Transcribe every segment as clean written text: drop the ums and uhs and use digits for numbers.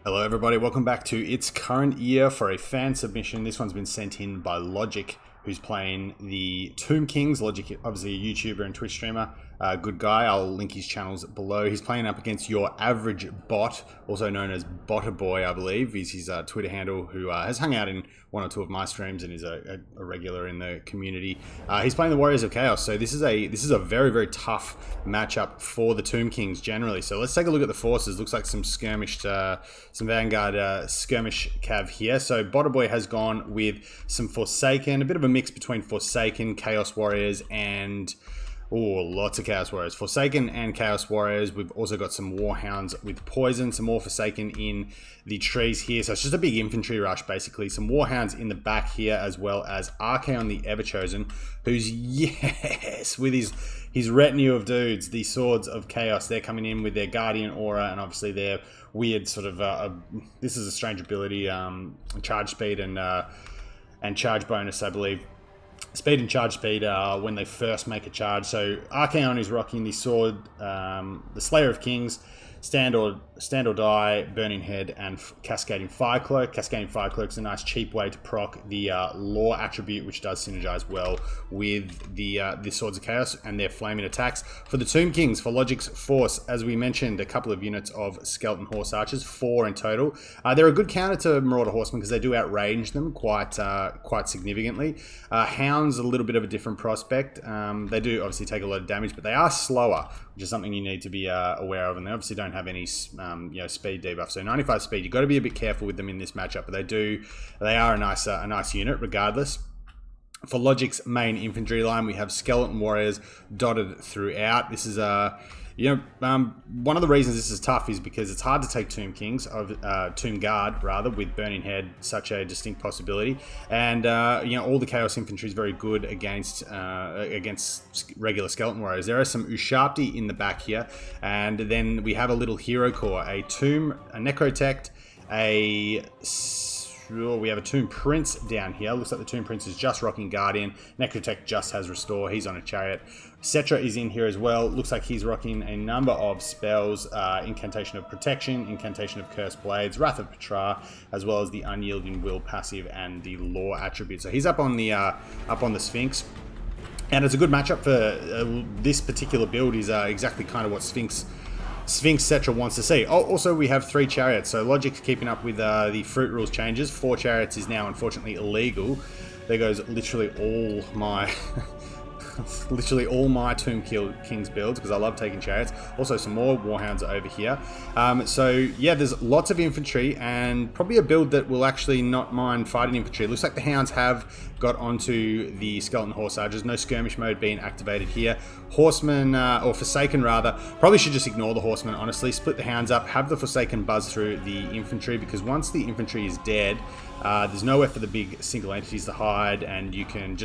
Hello everybody, welcome back to It's Current Year for a fan submission. This one's been sent in by Logic, who's playing the Tomb Kings. Logic, obviously a YouTuber and Twitch streamer. Good guy, I'll link his channels below. He's playing up against Your Average Bot, also known as Bottaboy, I believe. Is his Twitter handle, who has hung out in one or two of my streams and is a regular in the community. He's playing the Warriors of Chaos, so this is a very, very tough matchup for the Tomb Kings generally. So let's take a look at the forces. Looks like some skirmished, some Vanguard skirmish cav here. So Bottaboy has gone with some Forsaken, a bit of a mix between Forsaken, Chaos Warriors, and lots of Chaos Warriors. Forsaken and Chaos Warriors. We've also got some Warhounds with Poison, some more Forsaken in the trees here. So it's just a big infantry rush, basically. Some Warhounds in the back here, as well as Archaon the Everchosen, who's, yes, with his retinue of dudes, the Swords of Chaos. They're coming in with their Guardian Aura, and obviously their weird sort of, this is a strange ability, charge speed and charge bonus, I believe. Speed and charge speed when they first make a charge. So Archaon is rocking the sword, the Slayer of Kings, Stand or Die, Burning Head, and Cascading Fire Cloak. Cascading Fire Cloak is a nice cheap way to proc the Law attribute, which does synergize well with the Swords of Chaos and their flaming attacks. For the Tomb Kings, for Logic's force, as we mentioned, a couple of units of Skeleton Horse Archers, 4 in total. They're a good counter to Marauder Horsemen because they do outrange them quite significantly. Hounds, a little bit of a different prospect. They do obviously take a lot of damage, but they are slower, which is something you need to be aware of, and they obviously don't have any speed debuff. So 95 speed, you've got to be a bit careful with them in this matchup, but they are a nice unit regardless. For Logic's main infantry line, we have Skeleton Warriors dotted throughout. This is one of the reasons this is tough is because it's hard to take Tomb Kings, Tomb Guard rather, with Burning Head, such a distinct possibility, and all the Chaos Infantry is very good against regular Skeleton Warriors. There are some Ushabti in the back here, and then we have a little Hero Corps, a Tomb, a Necrotect, we have a Tomb Prince down here. Looks like the Tomb Prince is just rocking Guardian. Necrotect just has Restore. He's on a Chariot. Cetra is in here as well. Looks like he's rocking a number of spells. Incantation of Protection, Incantation of Cursed Blades, Wrath of Petra, as well as the Unyielding Will passive and the Law attribute. So he's up on the Sphinx. And it's a good matchup for this particular build. Is exactly kind of what Sphinx Cetra wants to see. Oh, also we have 3 chariots, so Logic's keeping up with the fruit rules changes. 4 chariots is now unfortunately illegal. There goes literally all my Tomb Kings builds, because I love taking chariots. Also some more Warhounds over here. So yeah, there's lots of infantry, and probably a build that will actually not mind fighting infantry. It looks like the Hounds have got onto the Skeleton Horse Archers. No skirmish mode being activated here. Horsemen, or Forsaken rather, probably should just ignore the Horsemen, honestly. Split the Hounds up, have the Forsaken buzz through the infantry, because once the infantry is dead, there's nowhere for the big single entities to hide, and you can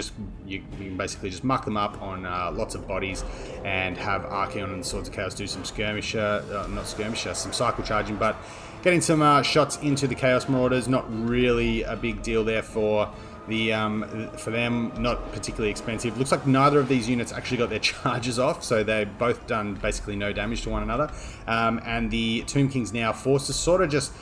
basically just muck them up on lots of bodies and have Archaon and the Swords of Chaos do some some cycle charging, but getting some shots into the Chaos Marauders, not really a big deal there for them, not particularly expensive. Looks like neither of these units actually got their charges off, so they've both done basically no damage to one another. And the Tomb Kings now forced to sort of just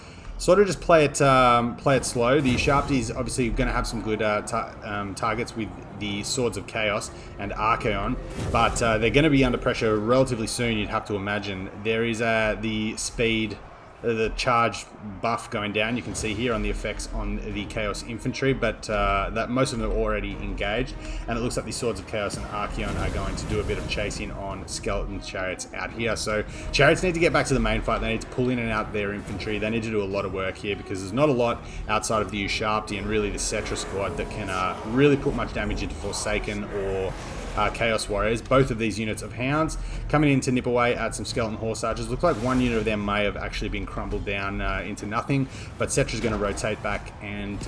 play it slow. The Ushabti is obviously going to have some good targets with the Swords of Chaos and Archaon, but they're going to be under pressure relatively soon, you'd have to imagine. There is the speed, the charge buff going down. You can see here on the effects on the Chaos Infantry, but that most of them are already engaged, and it looks like the Swords of Chaos and Archaon are going to do a bit of chasing on Skeleton Chariots out here. So Chariots need to get back to the main fight. They need to pull in and out their infantry. They need to do a lot of work here, because there's not a lot outside of the Ushabti and really the Cetra squad that can really put much damage into Forsaken or Chaos Warriors. Both of these units of Hounds coming in to nip away at some Skeleton Horse Archers. Looks like one unit of them may have actually been crumbled down into nothing, but Cetra's going to rotate back and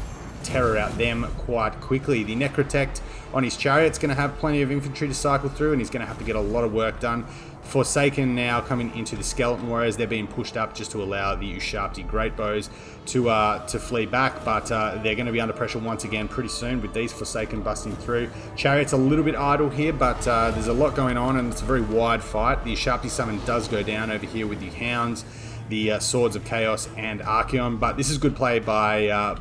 terror out them quite quickly. The Necrotect on his Chariot's going to have plenty of infantry to cycle through, and he's going to have to get a lot of work done. Forsaken now coming into the Skeleton Warriors. They're being pushed up just to allow the Ushabti Great Bows to flee back, but they're going to be under pressure once again pretty soon with these Forsaken busting through. Chariot's a little bit idle here, but there's a lot going on, and it's a very wide fight. The Ushabti summon does go down over here with the Hounds. the Swords of Chaos and Archaon. But this is good play by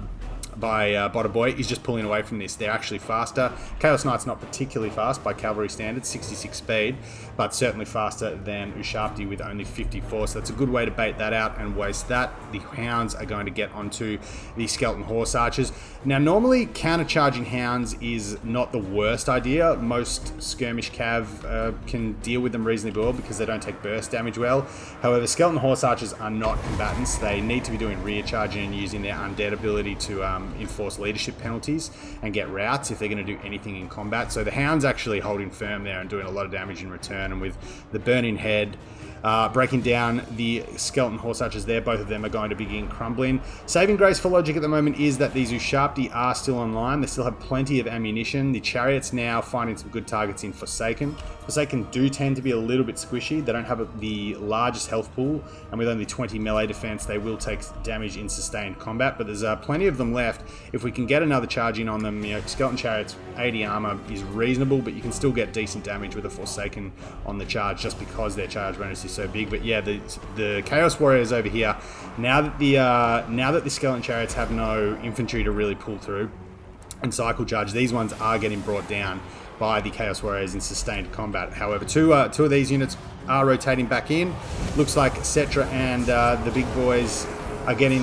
Botter Boy. He's just pulling away from this. They're actually faster. Chaos Knight's not particularly fast by cavalry standards, 66 speed, but certainly faster than Ushabti with only 54. So that's a good way to bait that out and waste that. The Hounds are going to get onto the Skeleton Horse Archers. Now, normally countercharging Hounds is not the worst idea. Most skirmish cav can deal with them reasonably well because they don't take burst damage well. However, Skeleton Horse Archers are not combatants. They need to be doing rear charging and using their undead ability to enforce leadership penalties and get routes if they're going to do anything in combat. So the Hound's actually holding firm there and doing a lot of damage in return. And with the Burning Head breaking down the Skeleton Horse Archers there, both of them are going to begin crumbling. Saving grace for Logic at the moment is that these Ushabti are still online. They still have plenty of ammunition. The Chariots now finding some good targets in Forsaken. Forsaken do tend to be a little bit squishy. They don't have the largest health pool, and with only 20 melee defense, they will take damage in sustained combat, but there's plenty of them left. If we can get another charge in on them, Skeleton Chariots, 80 armor is reasonable, but you can still get decent damage with a Forsaken on the charge just because their charge bonus is so big. But yeah, the Chaos Warriors over here, now that the Skeleton Chariots have no infantry to really pull through and cycle charge, these ones are getting brought down by the Chaos Warriors in sustained combat. However, two of these units are rotating back in. Looks like Cetra and the big boys are getting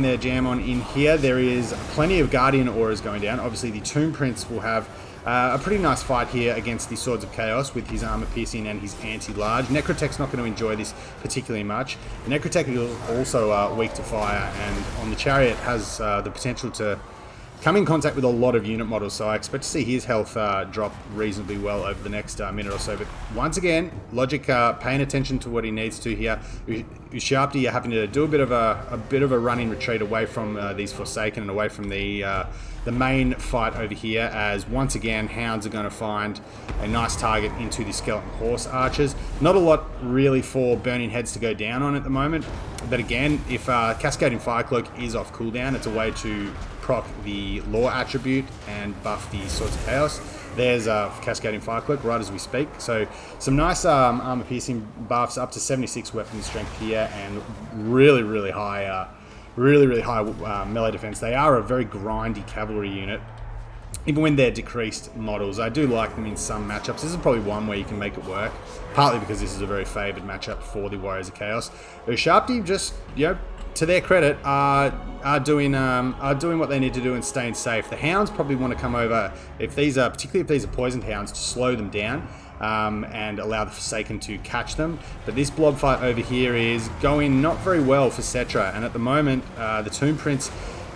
their jam on in here. There is plenty of Guardian auras going down. Obviously, the Tomb Prince will have a pretty nice fight here against the Swords of Chaos with his armor piercing and his anti-large. Necrotech's not going to enjoy this particularly much. The Necrotech is also weak to fire, and on the Chariot has the potential to come in contact with a lot of unit models, so I expect to see his health drop reasonably well over the next minute or so. But once again, Logic paying attention to what he needs to here. Ushabti are having to do a bit of a running retreat away from these Forsaken and away from the main fight over here, as once again Hounds are going to find a nice target into the Skeleton Horse Archers. Not a lot really for Burning Heads to go down on at the moment, but again, if Cascading Firecloak is off cooldown, it's a way to proc the Law attribute and buff the Swords of Chaos. There's Cascading Firecloak right as we speak. So some nice armor piercing buffs, up to 76 weapon strength here, and really high melee defense. They are a very grindy cavalry unit, even when they're decreased models. I do like them in some matchups. This is probably one where you can make it work, partly because this is a very favoured matchup for the Warriors of Chaos. Ushabti, just, to their credit, are doing what they need to do and staying safe. The Hounds probably want to come over, particularly if these are poisoned Hounds, to slow them down and allow the Forsaken to catch them. But this blob fight over here is going not very well for Cetra, and at the moment the Tomb Prince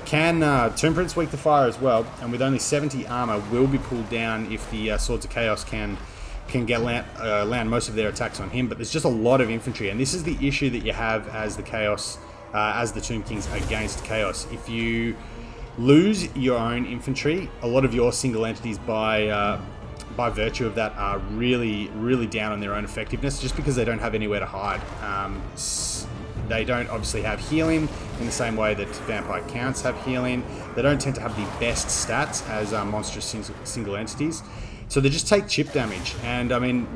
Tomb Prince weak to fire as well, and with only 70 armor will be pulled down if the Swords of Chaos can land most of their attacks on him. But there's just a lot of infantry, and this is the issue that you have as the Chaos, as the Tomb Kings against Chaos. If you lose your own infantry, a lot of your single entities by virtue of that are really down on their own effectiveness, just because they don't have anywhere to hide. They don't obviously have healing in the same way that Vampire Counts have healing. They don't tend to have the best stats as monstrous single entities. So they just take chip damage. And I mean,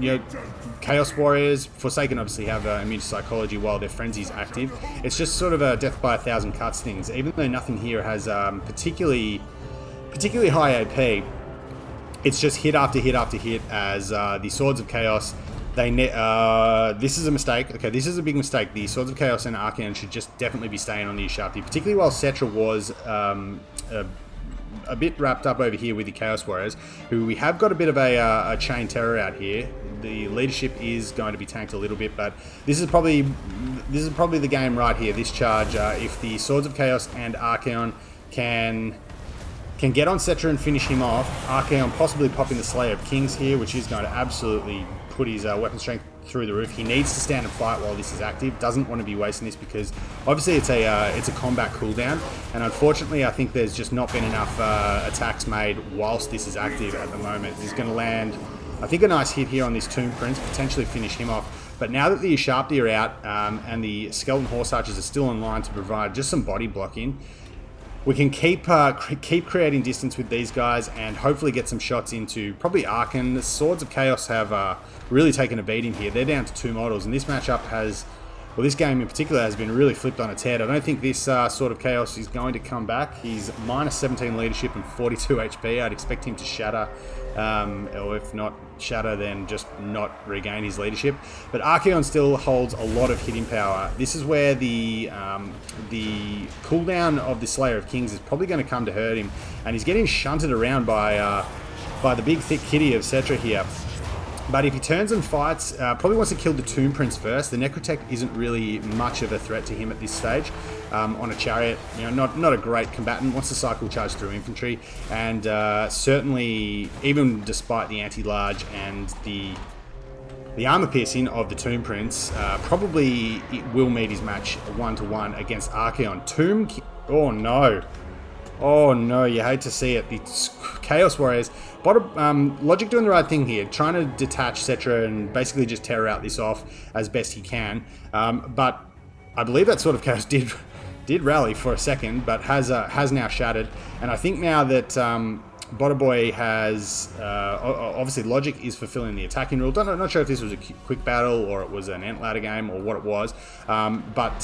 Chaos Warriors, Forsaken obviously have immune to psychology while their frenzy's active. It's just sort of a death by 1,000 cuts things. Even though nothing here has particularly high AP, it's just hit after hit after hit as the Swords of Chaos, this is a mistake. Okay, this is a big mistake. The Swords of Chaos and Archaon should just definitely be staying on the Ushabti, particularly while Cetra was a bit wrapped up over here with the Chaos Warriors, who we have got a bit of a chain terror out here. The leadership is going to be tanked a little bit, but this is probably the game right here. This charge, if the Swords of Chaos and Archaon can get on Cetra and finish him off, Archaon possibly popping the Slayer of Kings here, which is going to absolutely put his weapon strength through the roof. He needs to stand and fight while this is active. Doesn't want to be wasting this because obviously it's a combat cooldown, and unfortunately I think there's just not been enough attacks made whilst this is active at the moment. He's going to land, I think, a nice hit here on this Tomb Prince, potentially finish him off. But now that the Ushabti are out and the Skeleton Horse Archers are still online to provide just some body blocking, we can keep creating distance with these guys and hopefully get some shots into probably Archaon. The Swords of Chaos have really taken a beating here. They're down to 2 models, and this matchup has well, this game in particular has been really flipped on its head. I don't think this sort of chaos is going to come back. He's minus 17 leadership and 42 HP. I'd expect him to shatter, or if not shatter, then just not regain his leadership. But Archaon still holds a lot of hitting power. This is where the cooldown of the Slayer of Kings is probably going to come to hurt him, and he's getting shunted around by the big thick kitty of Cetra here. But if he turns and fights, probably wants to kill the Tomb Prince first. The Necrotect isn't really much of a threat to him at this stage. On a chariot, not a great combatant. Wants to cycle charge through infantry, and certainly, even despite the anti-large and the armor piercing of the Tomb Prince, probably it will meet his match 1-to-1 against Archaon. Oh no, you hate to see it. The Chaos Warriors, Logic doing the right thing here, trying to detach Cetra and basically just terror out this off as best he can. But I believe that sort of chaos did rally for a second, but has now shattered. And I think now that Boy has obviously Logic is fulfilling the attacking rule. Not sure if this was a quick battle or it was an ant ladder game or what it was, but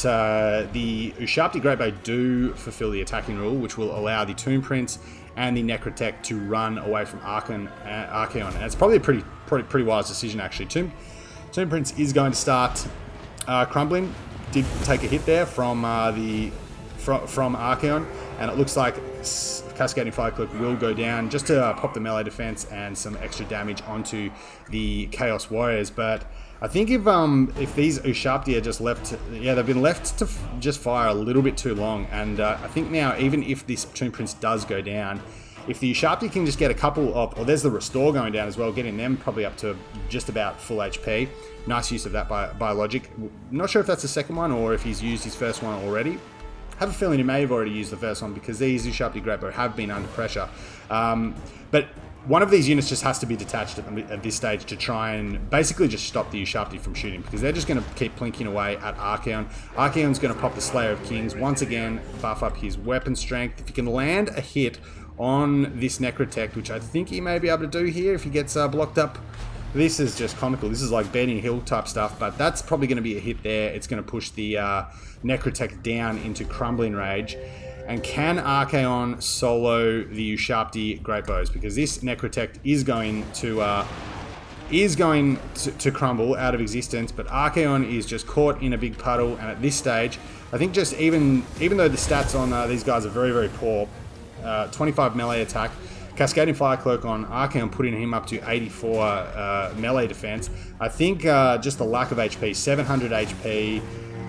the Ushabti Greatbow do fulfill the attacking rule, which will allow the Tomb Prince and the Necrotect to run away from Archaon. And it's probably a pretty wise decision actually. Tomb Prince is going to start crumbling. Did take a hit there from Archaon, and it looks like Cascading Fire Cloak will go down just to pop the melee defense and some extra damage onto the Chaos Warriors. But I think if these Ushabti are just left, they've been left to just fire a little bit too long, and I think now even if this Tomb Prince does go down, if the Ushabti can just get a couple of, or there's the Restore going down as well, getting them probably up to just about full HP. Nice use of that by Logic. Not sure if that's the second one or if he's used his first one already. Have a feeling he may have already used the first one because these Ushabti Greatbow have been under pressure. But one of these units just has to be detached at this stage to try and basically just stop the Ushabti from shooting, because they're just going to keep plinking away at Archaon. Archaon's going to pop the Slayer of Kings, once again buff up his weapon strength. If he can land a hit on this Necrotect, which I think he may be able to do here if he gets blocked up. This is just comical. This is like Benny Hill type stuff, but that's probably going to be a hit there. It's going to push the Necrotect down into Crumbling Rage. And can Archaon solo the Ushabti Greatbows? Because this Necrotect is going to crumble out of existence, but Archaon is just caught in a big puddle. And at this stage, I think just even though the stats on these guys are very, very poor, 25 melee attack, Cascading Fire Cloak on Archaon, putting him up to 84 melee defense. I think just the lack of HP, 700 HP,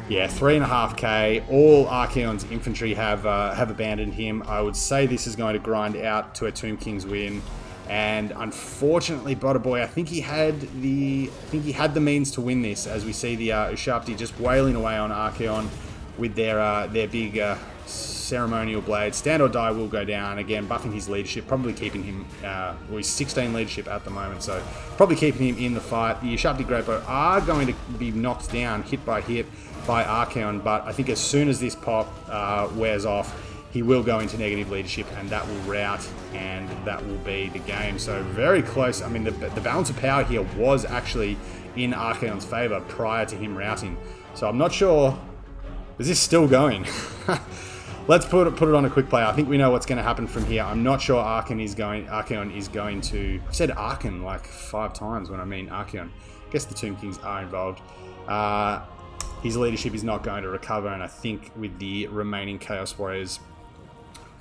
3.5k. All Archaon's infantry have abandoned him. I would say this is going to grind out to a Tomb King's win. And unfortunately, Boy, I think he had the means to win this, as we see the Ushabti just wailing away on Archaon with their big ceremonial blade. Stand or Die will go down again, buffing his leadership, probably keeping him he's 16 leadership at the moment, so probably keeping him in the fight. The Ushabti Greatbow are going to be knocked down hit by Archaon, but I think as soon as this pop wears off, he will go into negative leadership, and that will rout, and that will be the game. So very close. I mean, the balance of power here was actually in Archaon's favor prior to him routing, so I'm not sure. Is this still going? Let's put it on a quick play. I think we know what's going to happen from here. I'm not sure Archaon is going to... I've said Archaon like 5 times when I mean Archaon. I guess the Tomb Kings are involved. His leadership is not going to recover, and I think with the remaining Chaos Warriors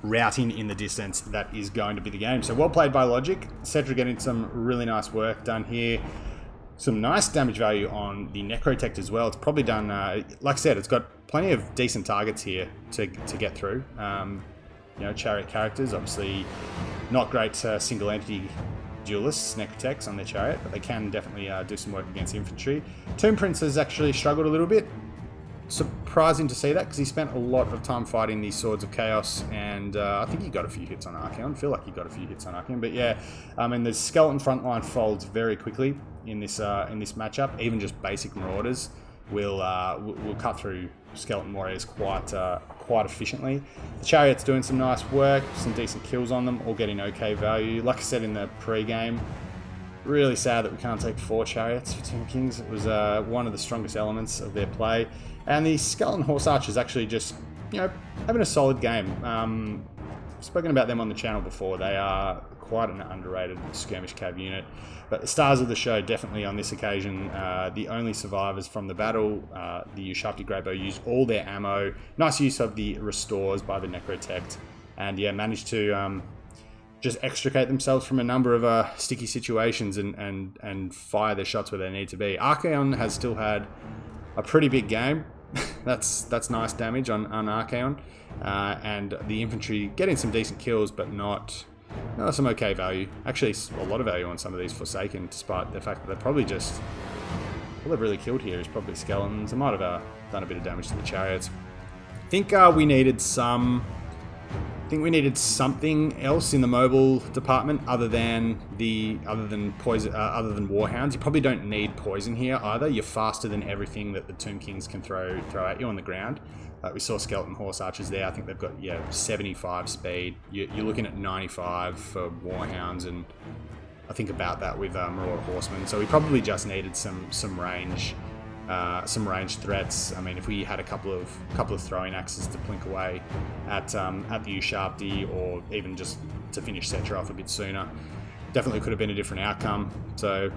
routing in the distance, that is going to be the game. So well played by Logic. Cetra getting some really nice work done here. Some nice damage value on the Necrotect as well. It's probably done, like I said, it's got plenty of decent targets here to get through. Chariot characters, obviously not great single entity duelists, Necrotects on their chariot, but they can definitely do some work against infantry. Tomb Prince has actually struggled a little bit. Surprising to see that, because he spent a lot of time fighting these Swords of Chaos, and I think he got a few hits on Archaon. I feel like he got a few hits on Archaon, but yeah, the skeleton frontline folds very quickly in this matchup. Even just basic Marauders will cut through Skeleton Warriors quite efficiently. The Chariot's doing some nice work, some decent kills on them, all getting okay value. Like I said in the pre-game, Really sad that we can't take 4 chariots for Tomb Kings. It was one of the strongest elements of their play. And the Skeleton Horse Archers actually just, you know, having a solid game. Spoken about them on the channel before. They are quite an underrated skirmish cav unit. But the stars of the show, definitely on this occasion, the only survivors from the battle, the Ushabti Greybow, used all their ammo. Nice use of the restores by the Necrotect. And yeah, managed to just extricate themselves from a number of sticky situations and fire their shots where they need to be. Archaon has still had a pretty big game. that's nice damage on Archaon. And the infantry getting some decent kills, but not some okay value. Actually, a lot of value on some of these Forsaken, despite the fact that they're probably just... all they've really killed here is probably skeletons. They might have done a bit of damage to the chariots. I think we needed some... I think we needed something else in the mobile department other than poison, other than Warhounds. You probably don't need poison here either. You're faster than everything that the Tomb Kings can throw at you on the ground. We saw Skeleton Horse Archers there. I think they've got 75 speed. You're looking at 95 for Warhounds, and I think about that with Marauder Horsemen. So we probably just needed some range. Some ranged threats. I mean, if we had a couple of throwing axes to plink away at the Ushabti, or even just to finish Cetra off a bit sooner, definitely could have been a different outcome. So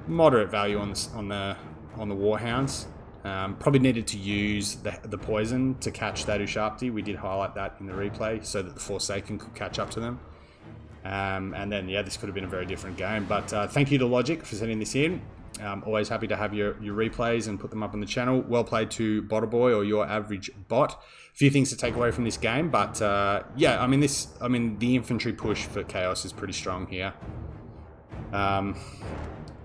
moderate value on the Warhounds. Probably needed to use the poison to catch that Ushabti. We did highlight that in the replay so that the Forsaken could catch up to them. And then this could have been a very different game. But thank you to Logic for sending this in. Always happy to have your replays and put them up on the channel. Well played to Botterboy, or your average bot. A few things to take away from this game, but yeah, I mean the infantry push for Chaos is pretty strong here.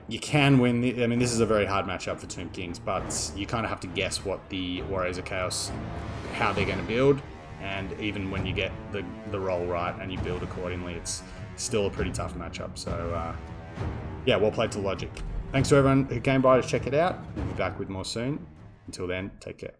You can win. This is a very hard matchup for Tomb Kings, but you kind of have to guess what the Warriors of Chaos, how they're going to build, and even when you get the roll right and you build accordingly, it's still a pretty tough matchup. So yeah, well played to Logic. Thanks to everyone who came by to check it out. We'll be back with more soon. Until then, take care.